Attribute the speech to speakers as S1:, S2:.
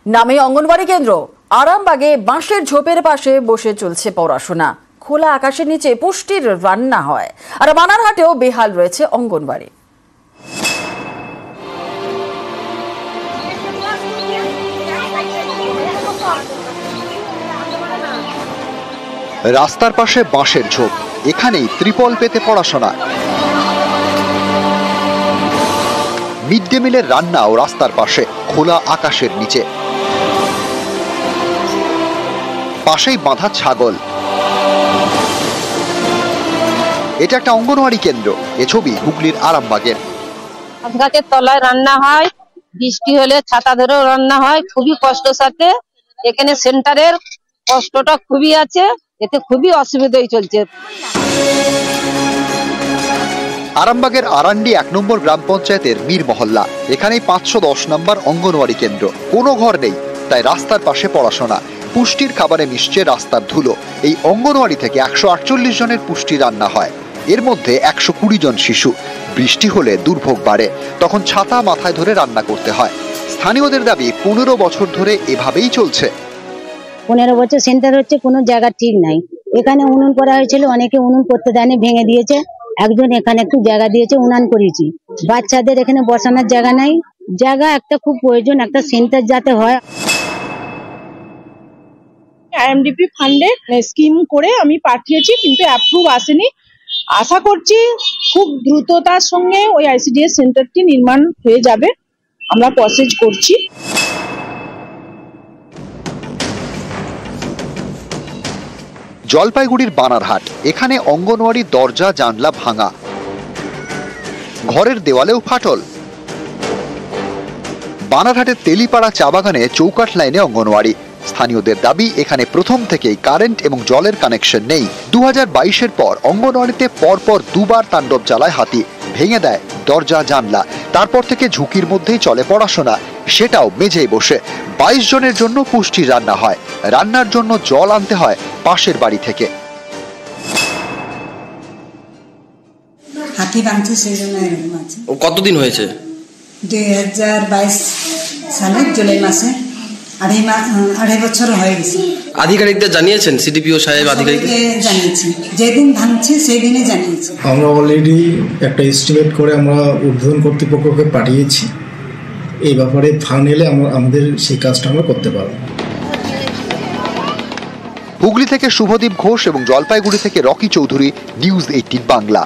S1: নামে অঙ্গনওয়াড়ি কেন্দ্র। আরামবাগে বাঁশের ঝোপের পাশে বসে চলছে পড়াশোনা। খোলা আকাশের নিচে পুষ্টির রান্না হয়। আর বানারহাটেও বেহাল রয়েছে অঙ্গনওয়াড়ি।
S2: রাস্তার পাশে বাঁশের ঝোপ, এখানেই ত্রিপল পেতে পড়াশোনা। মিড ডে মিলের রান্নাও রাস্তার পাশে, খোলা আকাশের নিচে। পাশেই বাঁধা ছাগল। এটা একটা অঙ্গনওয়াড়ি কেন্দ্র। এ ছবি হুগলির আরামবাগের।
S3: গাছের তলায় রান্না হয়, বৃষ্টি হলে ছাতা ধরেও রান্না হয়, খুবই কষ্টের সাথে। এখানে সেন্টারের কষ্টটা খুবই আছে, এতে খুবই অসুবিধাই চলছে।
S2: আরামবাগের আরান্ডি 1 নম্বর গ্রাম পঞ্চায়েতের মীর মহল্লা। এখানেই 510 নম্বর অঙ্গনওয়াড়ি কেন্দ্র। কোনো ঘর নেই, তাই রাস্তার পাশে পড়াশোনা। পুষ্টির খাবারে মিশছে রাস্তার ধুলো। এই অঙ্গনওয়াড়ি থেকে 148 জনের পুষ্টি রান্না হয়। এর মধ্যে 120 জন শিশু। বৃষ্টি হলে দুর্ভোগ বাড়ে, তখন ছাতা মাথায় ধরে রান্না করতে হয়। স্থানীয়দের দাবি 15 বছর ধরে এভাবেই চলছে।
S4: 15 বছর সেন্টার হচ্ছে, কোনো জায়গা ঠিক নাই। এখানে উনুন করা হয়েছিল, অনেকে উনুন করতে দেয়নি, ভেঙে দিয়েছে। একজন এখানে একটু জায়গা দিয়েছে, উনান করেছি। বাচ্চাদের এখানে বসানোর জায়গা নাই। জায়গা একটা খুব প্রয়োজন, একটা সেন্টার যাতে হয়।
S5: আইএমডিপি ফান্ডে স্কিম করে আমি পাঠিয়েছি, কিন্তু অ্যাপ্রুভ আসেনি। আশা করছি খুব দ্রুততার সঙ্গে ওই আইসিডিএস সেন্টারটি নির্মাণ হয়ে যাবে। আমরা প্রসেস করছি।
S2: জলপাইগুড়ির বানারহাট। এখানে অঙ্গনওয়াড়ি দরজা জানলা ভাঙা, ঘরের দেওয়ালেও ফাটল। বানারহাটের তেলিপাড়া চা বাগানে চৌকাঠ লাইনে অঙ্গনওয়াড়ি। স্থানীয়দের দাবি এখানে প্রথম থেকেই কারেন্ট এবং জলের কানেকশন নেই। 2022-এর পর অঙ্গনওয়াড়িতে পরপর 2 বার তাণ্ডব চালায় হাতি, ভেঙে দেয় দরজা জানলা। তারপর থেকে ঝুঁকির মধ্যেই চলে পড়াশোনা, সেটাও মেঝেই বসে। 22 জনের জন্য পুষ্টি রান্না হয়। রান্নার জন্য জল আনতে হয় পাশের বাড়ি থেকে।
S6: হাতি ভাঙছে, সেই জন্য এরকম আছে।
S7: কতদিন হয়েছে?
S6: 2022 সালের জুলাই মাসে, আড়াই বছর হয়ে গেছে।
S7: আধিকারিকদের জানিয়েছেন? সিডিপিও সাহেব আধিকারিক
S6: জানিয়েছি, যেদিন ভাঙছে সেই দিনে জানিয়েছি।
S8: আমরা অলরেডি একটা এস্টিমেট করে আমরা উদ্বোধন কর্তৃপক্ষকে পাঠিয়েছি। এই ব্যাপারে ফান্ড এলে আমাদের সেই কাজটা আমরা করতে পারবো।
S2: হুগলি থেকে শুভদীপ ঘোষ এবং জলপাইগুড়ি থেকে রকি চৌধুরী, নিউজ 18 বাংলা।